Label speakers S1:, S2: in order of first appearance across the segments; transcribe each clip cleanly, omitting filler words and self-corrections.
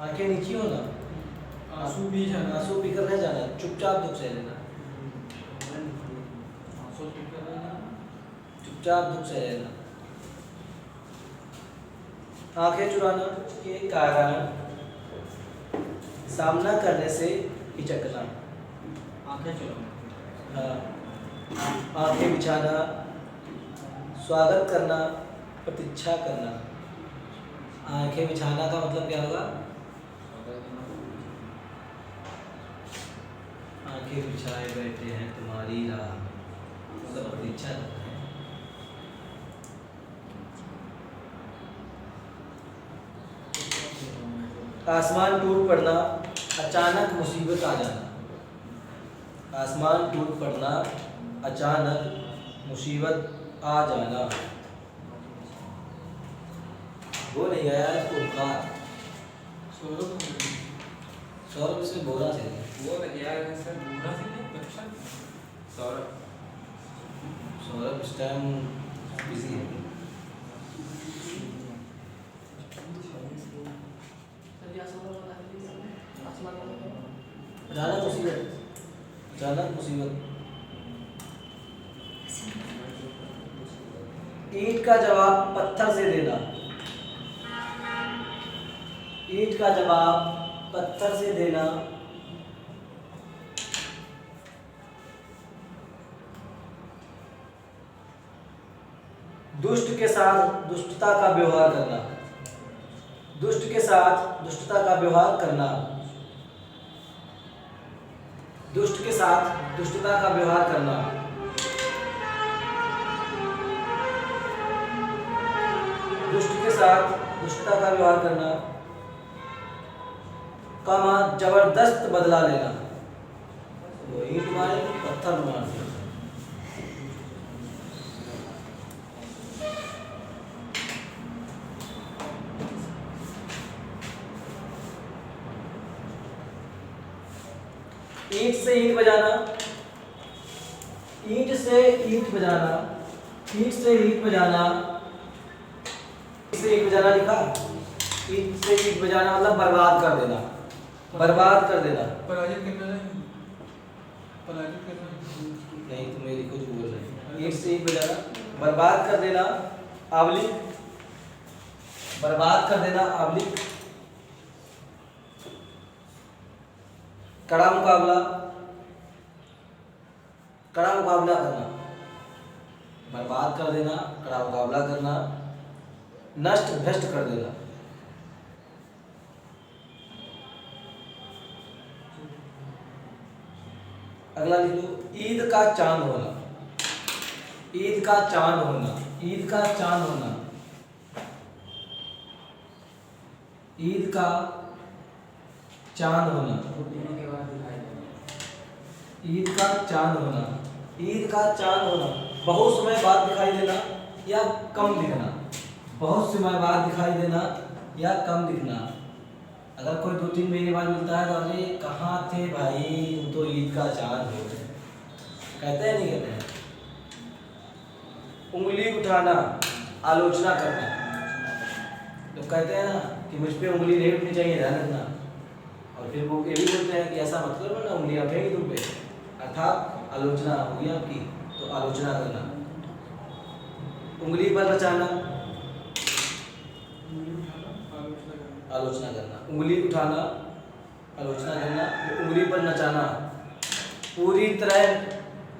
S1: आंखें नीची हो ना,
S2: आंसू भी जाना,
S1: आंसू पीकर नहीं जाना, चुपचाप दुख सह लेना,
S2: आंसू भी कर लेना,
S1: चुपचाप दुख सह लेना। आंखें चुराना के कारण सामना करने से हिचकना।
S2: आंखें चुराना,
S1: हाँ। आंखें बिछाना, स्वागत करना, प्रतीक्षा करना। आंखें बिछाना का मतलब क्या होगा? आंखें बिछाए बैठे हैं तुम्हारी राह, मतलब प्रतीक्षा करना है। आसमान टूट पड़ना, अचानक मुसीबत आ जाना। आसमान टूट पड़ना, अचानक मुसीबत आ जाना। वो नहीं आया इसको बुखार, सौरभ इसमें बोला से
S2: वो यार ऐसा बुरा से नहीं बच्चा सौरभ
S1: सौरभ इस टाइम बिजी है। अचानक मुसीबत, अचानक मुसीबत। ईंट का जवाब पत्थर से देना, ईंट का जवाब पत्थर से देना। दुष्ट के साथ दुष्टता का व्यवहार करना, दुष्ट के साथ दुष्टता का व्यवहार करना, दुष्ट के साथ दुष्टता का व्यवहार करना। दुष्ट के साथ दुष्टता का व्यवहार करना, कामा जबरदस्त बदला लेना। वो ईंट मारे पत्थर मार दिया। ईंट से ईंट बजाना, ईंट से ईंट बजाना, ईंट से ईंट बजाना, ईंट से ईंट बजाना लिखा। ईंट से ईंट बजाना मतलब बर्बाद कर देना, बर्बाद कर देना।
S2: पराजित करना है, पराजित करना
S1: नहीं तुम मेरी कुछ बोल रहे। ईंट से ईंट बजाना, बर्बाद कर देना, आवलिक, बर्बाद कर देना, आवलिक। कड़ा मुकाबला, कड़ा मुकाबला करना, बर्बाद कर देना, कड़ा मुकाबला करना, नष्ट भ्रष्ट कर देना। अगला लिख लो, ईद का चांद होना, ईद का चांद होना, ईद का चांद होना, ईद का चांद होना, ईद का चांद होना, ईद का चांद होना। बहुत समय बाद दिखाई देना या कम दिखना, बहुत समय बाद दिखाई देना या कम दिखना। अगर कोई 2-3 महीने बाद मिलता है तो अरे कहाँ थे भाई, तुम तो ईद का चांद हो गए, कहते हैं नहीं कहते हैं। उंगली उठाना, आलोचना करना। लोग कहते हैं ना कि मुझ पे उंगली नहीं उठनी चाहिए, ध्यान रखना। और फिर वो ये भी बोलते हैं कि ऐसा मत करो ना, उंगलियां उठेंगी तुम पे, अर्थात आलोचना होगी आपकी, तो आलोचना करना। उंगली पर नचाना, आलोचना करना। उंगली उठाना, आलोचना करना, उंगली पर नचाना। पूरी तरह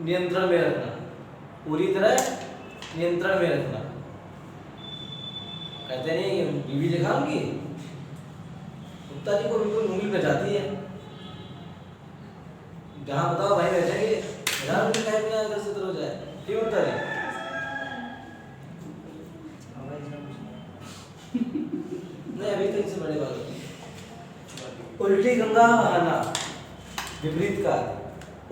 S1: नियंत्रण में रखना, पूरी तरह नियंत्रण में रखना। कहते नहीं बीवी देखा उनकी, कुत्ता जी को बिल्कुल उंगली पे जाती है, जहाँ बताओ भाई बैठेंगे इधर से हो जाए, क्यों उठता है? नहीं अभी तो इससे बड़े बात होती। उल्टी गंगा बहाना, विपरीत कार्य।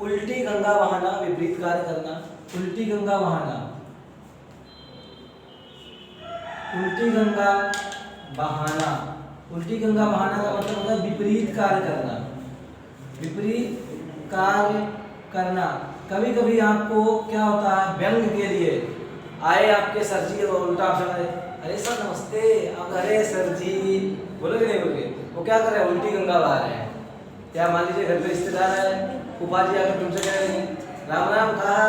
S1: उल्टी गंगा बहाना, विपरीत कार्य करना। उल्टी गंगा बहाना, उल्टी गंगा बहाना, उल्टी गंगा बहाना का मतलब होता है विपरीत कार्य करना, विपरीत कार्य करना। कभी कभी आपको क्या होता है, व्यंग के लिए आए आपके सर जी और उल्टा आप समझे, अरे सर नमस्ते, अब अरे सर जी बोलोगे नहीं बोलोगे? वो क्या कर रहे हैं, उल्टी गंगा बहा रहे हैं। या मान लीजिए घर पे रिश्तेदार है, फूफा जी आकर तुमसे कह रहे हैं राम राम कहा,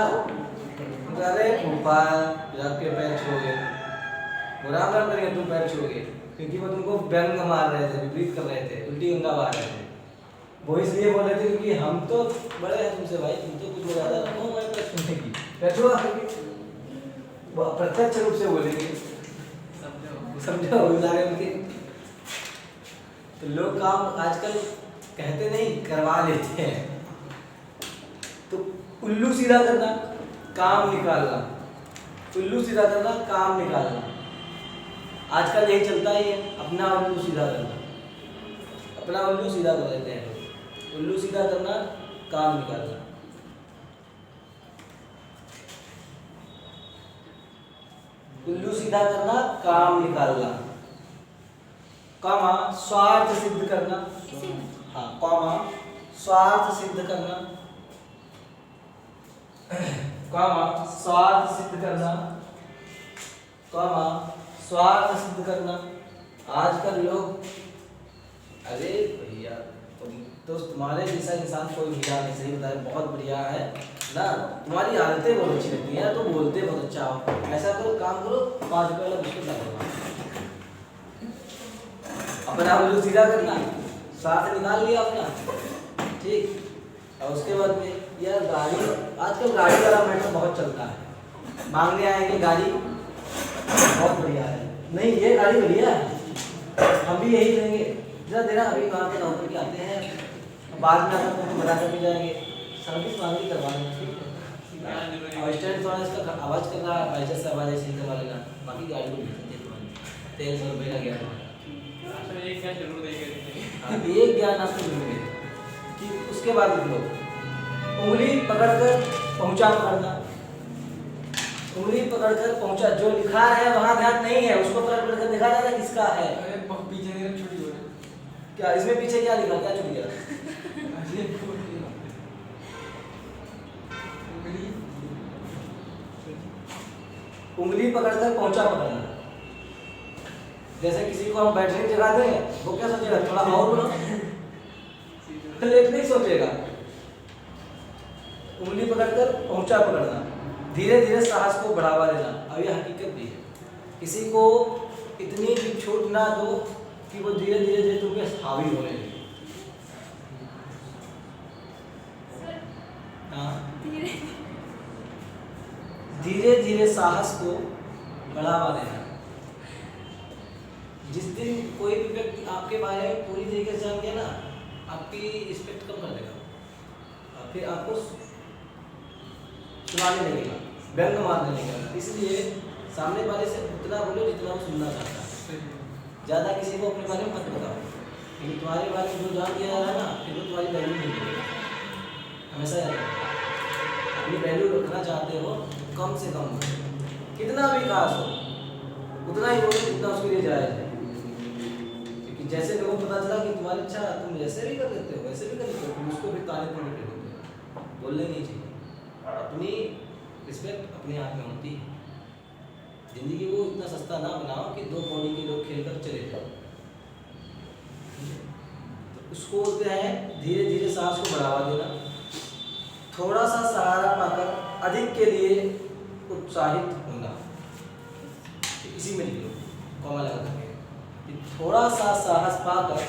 S1: अरे फूफा आपके पैर छू गए, वो राम राम करेंगे तुम पैर छू गए, क्योंकि वो तुमको व्यंग मार रहे थे, विपरीत कर रहे थे, उल्टी गंगा बहा रहे थे। वो इसलिए बोल रहे थे क्योंकि हम तो बड़े हैं तुमसे भाई, तुम तो कुछ ज्यादा रखो हमारे पैर छूने की, पैर छुआ वो प्रत्यक्ष रूप से बोलेंगे, समझो उदाहरण उनके। तो लोग काम आजकल कहते नहीं करवा लेते हैं। तो उल्लू सीधा करना, काम निकालना, उल्लू सीधा करना, काम निकालना, आजकल यही चलता ही है, अपना उल्लू सीधा करना, अपना उल्लू सीधा कर लेते हैं लोग। उल्लू सीधा करना, काम निकालना। उल्लू सीधा करना, काम निकालना। कामा स्वार्थ सिद्ध करना, हाँ कामा स्वार्थ सिद्ध करना, कामा स्वार्थ सिद्ध करना, कामा स्वार्थ सिद्ध करना। आजकल लोग, अरे भैया तो तुम्हारे जैसा इंसान कोई मिला नहीं, सही बताया, बहुत बढ़िया है ना, तुम्हारी आदतें बहुत अच्छी लगती है, तो बोलते बहुत अच्छा हो, ऐसा करो, काम करो, 5 रुपये वाला बिस्कुट ला दो, अपना उल्लू सीधा करना, स्वार्थ निकाल लिया अपना, ठीक। और उसके बाद में यार गाड़ी, आजकल गाड़ी वाला मैटर बहुत चलता है, मांगने आएंगे गाड़ी, बहुत बढ़िया है, नहीं ये गाड़ी बढ़िया है, हम भी यही लेंगे, जरा देना अभी वहाँ पे नौकर के आते हैं, बाद में आकर तुमको बता कर जाएंगे, सर्विस मांगी करवा लेना, ठीक है। और स्टैंड थोड़ा इसका आवाज़ कर रहा है, बाइचर से आवाज़ ऐसे ही करवा लेना, बाकी गाड़ी को तेल 100 रुपये का गया
S2: एक क्या जरूर देंगे,
S1: एक ज्ञान आपको मिलेंगे। ठीक, उसके बाद लिख लो, उंगली पकड़कर पहुंचा पकड़ना, उंगली पकड़कर पहुंचा, जो लिखा है वहां ध्यान नहीं है, उसको पकड़ कर देखा जाता है किसका है।
S2: पीछे नहीं छुट्टी हो रही,
S1: क्या इसमें पीछे क्या लिखा, क्या छूट गया? उंगली पकड़कर पहुंचा पकड़ना, जैसे किसी को हम बैठने की जगह दें, वो क्या सोचेगा, थोड़ा और बोलो, लेट नहीं सोचेगा। उंगली पकड़कर पहुंचा पकड़ना, धीरे धीरे साहस को बढ़ावा देना। अब यह हकीकत भी है, किसी को इतनी भी छूट ना दो कि वो धीरे धीरे धीरे तुम पे हावी होने लगे। धीरे धीरे साहस को बढ़ावा देना। जिस दिन कोई भी व्यक्ति आपके बारे में पूरी तरीके से जान गया ना, आपकी रिस्पेक्ट कम कर देगा, और फिर आपको सुनाने लगेगा, व्यंग मारने लगेगा। इसलिए सामने वाले से उतना बोलो जितना वो सुनना चाहता है, ज़्यादा किसी को अपने बारे में मत बताओ, क्योंकि तुम्हारे बारे में जो जान दिया जा रहा है ना, फिर वो तुम्हारी वैल्यू नहीं करेगा। हमेशा याद रखना, अपनी वैल्यू रखना चाहते हो तो कम से कम कितना भी खास हो उतना ही बोलो जितना उसके लिए जायज़ है। क्योंकि जैसे लोगों को पता चला कि तुम्हारी इच्छा तुम जैसे भी कर लेते हो वैसे भी कर लेते हो, तुम उसको भी ताने पर बैठे होते हो, बोलने नहीं चाहिए। अपनी रिस्पेक्ट अपने हाथ में होती है। जिंदगी को इतना सस्ता ना बनाओ कि 2 पौड़ी के लोग खेल कर चले जाओ। तो उसको बोलते हैं धीरे धीरे सांस को बढ़ावा देना, थोड़ा सा सहारा पाकर अधिक के लिए उत्साहित होना। इसी में लिख लो, कॉमा लगा करके, थोड़ा सा साहस पाकर,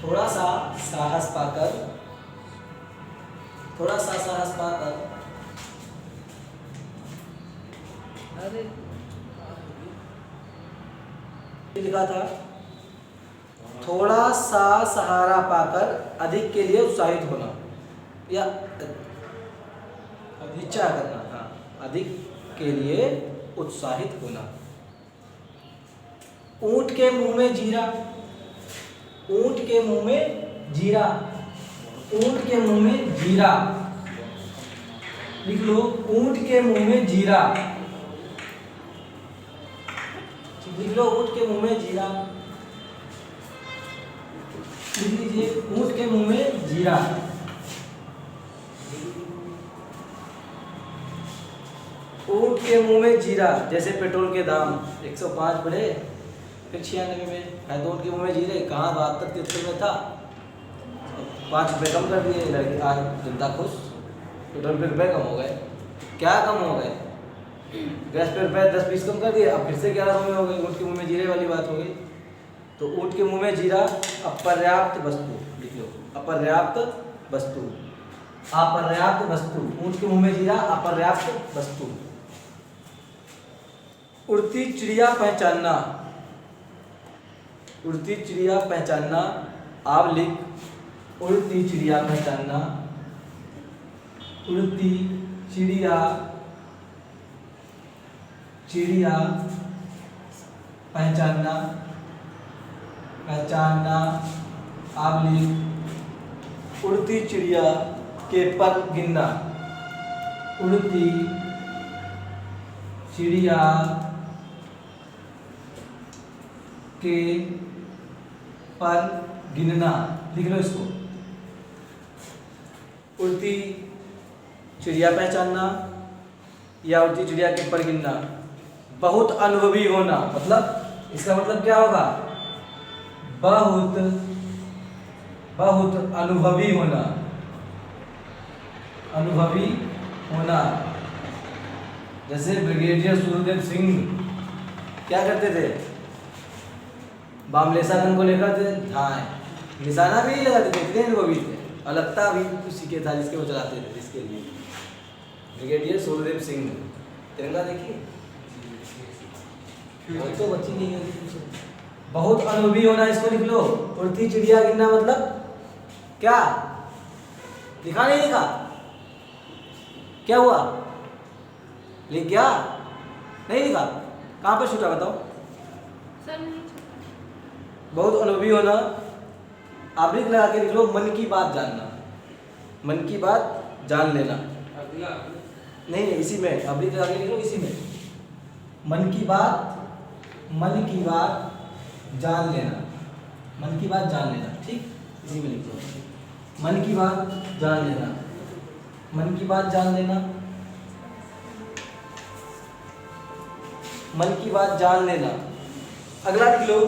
S1: थोड़ा सा साहस पाकर, थोड़ा सा साहस पाकर, अरे लिखा था थोड़ा सा सहारा पाकर अधिक के लिए उत्साहित होना या इच्छा करना, हाँ, अधिक के लिए उत्साहित होना। ऊंट के मुंह में जीरा, ऊंट के मुंह में जीरा, ऊंट के मुंह में जीरा, लिख लो, ऊंट के मुंह में जीरा, लिख लो, ऊंट के मुंह में जीरा, लिख लीजिए, ऊंट के मुंह में जीरा। ऊंट के मुंह में जीरा, जैसे पेट्रोल के दाम 105 बढ़े फिर 96 में है तो उनके मुंह में जीरे, कहाँ 72 73 में था, 5 रुपये कम कर दिए, लड़की आज जनता खुश, तो 10 रुपये कम हो गए। क्या कम हो गए? गैस पे रुपये 10-20 कम कर दिए, अब फिर से 1100 में हो गई। ऊँट के मुंह में जीरे वाली बात हो गई। तो ऊँट के मुंह में जीरा अपर्याप्त वस्तु, लिख लो अपर्याप्त वस्तु, अपर्याप्त वस्तु। ऊँट के मुंह में जीरा अपर्याप्त वस्तु। उड़ती चिड़िया पहचानना, उड़ती चिड़िया पहचानना, आप लिख उड़ती चिड़िया पहचानना, उड़ती चिड़िया, चिड़िया पहचानना, पहचानना, आप लिख उड़ती चिड़िया के पर गिनना, उड़ती चिड़िया के पर गिनना, लिख लो इसको। उड़ती चिड़िया पहचानना या उड़ती चिड़िया के पर गिनना। बहुत अनुभवी होना, मतलब इसका मतलब क्या होगा? बहुत बहुत अनुभवी होना, अनुभवी होना। जैसे ब्रिगेडियर सूर्यदेव सिंह क्या करते थे? बामलेसागन को लेकर थे धाए, निशाना भी नहीं लगाते थे, इतने अनुभवी थे। अलगता भी उसी के था जिसके वो चलाते थे, जिसके लिए ब्रिगेडियर सूर्यदेव सिंह। तिरंगा देखिए, वो तो बच्ची नहीं होती। बहुत अनुभवी होना, इसको लिख लो। उड़ती चिड़िया गिनना मतलब क्या? लिखा नहीं लिखा? क्या हुआ? लिख गया? नहीं लिखा? कहाँ पर छूटा बताओ? बहुत अनुभवी होना, आप लिख लगा के लिख लो मन की बात जानना, मन की बात जान लेना।
S2: अगला
S1: नहीं नहीं, इसी में अब लिख लगा के लिख लो, इसी में मन की बात, मन की बात जान लेना, मन की बात जान लेना। ठीक, इसी में लिख दो मन की बात जान लेना, मन की बात जान लेना, मन की बात जान लेना। अगला लिख लो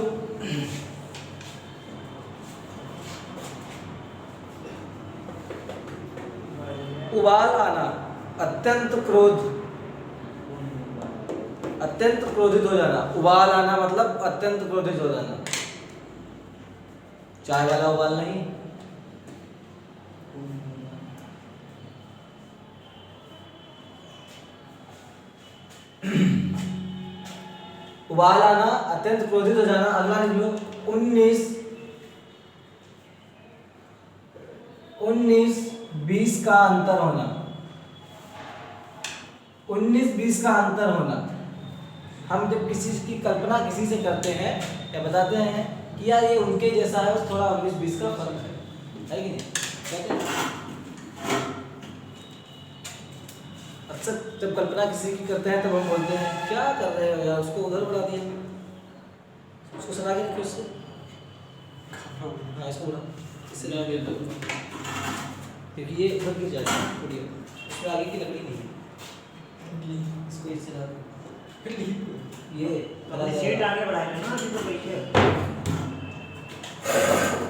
S1: उबाल आना, अत्यंत क्रोध, अत्यंत क्रोधित हो जाना। उबाल आना मतलब अत्यंत क्रोधित हो जाना। चाय वाला उबाल नहीं, उबाल आना, अत्यंत क्रोधित हो जाना। अगला लिख लो 19-20 का अंतर होना, 19-20 का अंतर होना। हम जब किसी की कल्पना किसी से करते हैं या बताते हैं कि यार ये उनके जैसा है, उस थोड़ा 19-20 का फर्क है कि नहीं? कहते हैं अक्सर जब कल्पना किसी की करते हैं तब हम बोलते हैं क्या कर रहे हो यार, उसको उधर बढ़ा दिया, उसको सुना के रखो उससे। हाँ, इसको बुला, इससे लगा के दो, क्योंकि ये उधर गिर जाएगा वीडियो, उसमें आगे की लकड़ी नहीं है, इसको इससे लगा दो। ये
S3: सीट आगे बढ़ाएगा ना, अभी तो पीछे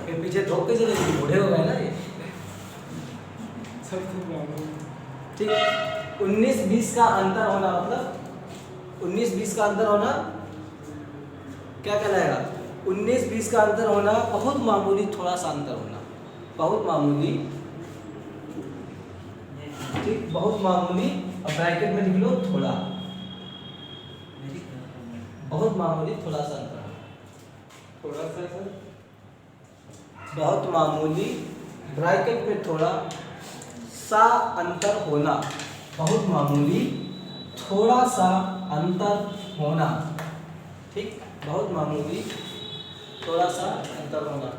S1: फिर पीछे ठोक के चले, बूढ़े हो गए ना ये।
S2: सब
S1: ठीक, 19-20 का अंतर होना मतलब 19-20 का अंतर होना क्या कहलाएगा? 19-20 का अंतर होना बहुत मामूली, थोड़ा सा अंतर होना, बहुत मामूली। ठीक, बहुत मामूली। अब ब्रैकेट में लिख लो थोड़ा, बहुत मामूली, थोड़ा सा अंतर,
S2: थोड़ा सा सर,
S1: बहुत मामूली, ब्रैकेट में थोड़ा सा अंतर होना, बहुत मामूली, थोड़ा सा अंतर होना। ठीक, बहुत मामूली, थोड़ा सा अंतर होना,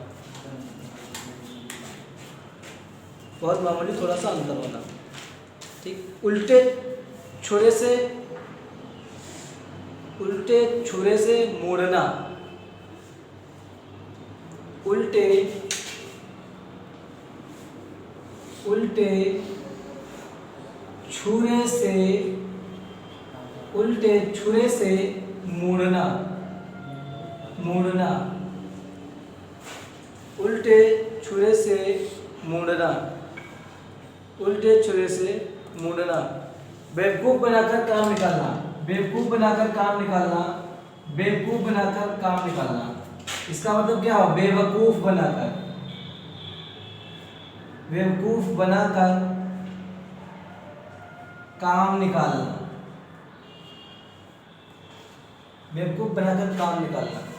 S1: बहुत मामूली, थोड़ा सा अंतर होना। ठीक, उल्टे छुरे से, उल्टे छुरे से मोड़ना, उल्टे उल्टे छुरे से, उल्टे छुरे से मोड़ना, मुड़ना, उल्टे छुरे से मुड़ना, उल्टे छुरे से मुड़ना। बेवकूफ़ बनाकर काम निकालना, बेवकूफ़ बनाकर काम निकालना, बेवकूफ़ बनाकर काम निकालना। इसका मतलब क्या हुआ? बेवकूफ़ बनाकर, बेवकूफ़ बनाकर काम निकालना, बेवकूफ़ बनाकर काम निकालना।